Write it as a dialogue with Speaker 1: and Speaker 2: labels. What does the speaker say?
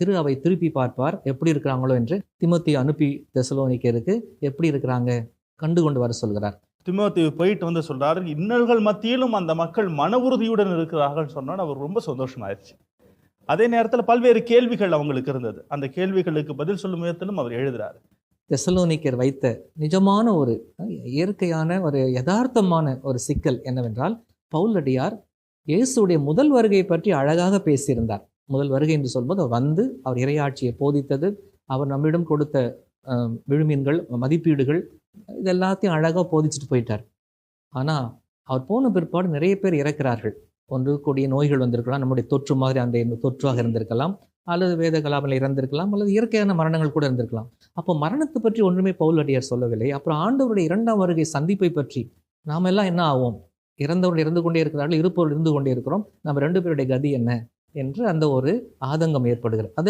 Speaker 1: திரு அவை திருப்பி பார்ப்பார், எப்படி இருக்கிறாங்களோ என்று. திமோத்தி அனுப்பி தெசலோனிக்கேருக்கு எப்படி இருக்கிறாங்க கண்டு கொண்டு வர சொல்கிறார்.
Speaker 2: திமோத்தி போயிட்டு வந்து சொல்றாரு, இன்னல்கள் மத்தியிலும் அந்த மக்கள் மன உறுதியுடன் இருக்கிறார்கள் சொன்னா அவர் ரொம்ப சந்தோஷமாயிருச்சு. அதே நேரத்தில் பல்வேறு கேள்விகள் அவங்களுக்கு இருந்தது. அந்த கேள்விகளுக்கு பதில் சொல்லும் விதத்திலும் அவர் எழுதுறாரு.
Speaker 1: தெசலோனிக்கர் வைத்த நிஜமான ஒரு இயற்கையான ஒரு யதார்த்தமான ஒரு சிக்கல் என்னவென்றால், பவுலடியார் இயேசுடைய முதல் வருகை பற்றி அழகாக பேசியிருந்தார். முதல் வருகை என்று சொல்வது அவர் வந்து அவர் இறையாட்சியை போதித்தது, அவர் நம்மிடம் கொடுத்த விழுமீன்கள், மதிப்பீடுகள், இது எல்லாத்தையும் அழகாக போதிச்சுட்டு போயிட்டார். ஆனால் அவர் போன பிற்பாடு நிறைய பேர் இறக்கிறார்கள். ஒன்று கூடிய நோய்கள் வந்திருக்கலாம், நம்முடைய தொற்று மாதிரி அந்த தொற்றாக இருந்திருக்கலாம், அல்லது வேத கலாமில் இறந்திருக்கலாம், அல்லது இயற்கையான மரணங்கள் கூட இருந்திருக்கலாம். அப்போ மரணத்தை பற்றி ஒன்றுமே பவுலடியார் சொல்லவில்லை. அப்புறம் ஆண்டவருடைய 2ஆம் வருகை சந்திப்பை பற்றி நாம் எல்லாம் என்ன ஆவோம், இறந்தவர்கள் இறந்து கொண்டே இருக்கிறார்கள், இருப்பவர்கள் இருந்து கொண்டே இருக்கிறோம், நம்ம 2 பேருடைய கதி என்ன என்று அந்த ஒரு ஆதங்கம் ஏற்படுகிறது. அதை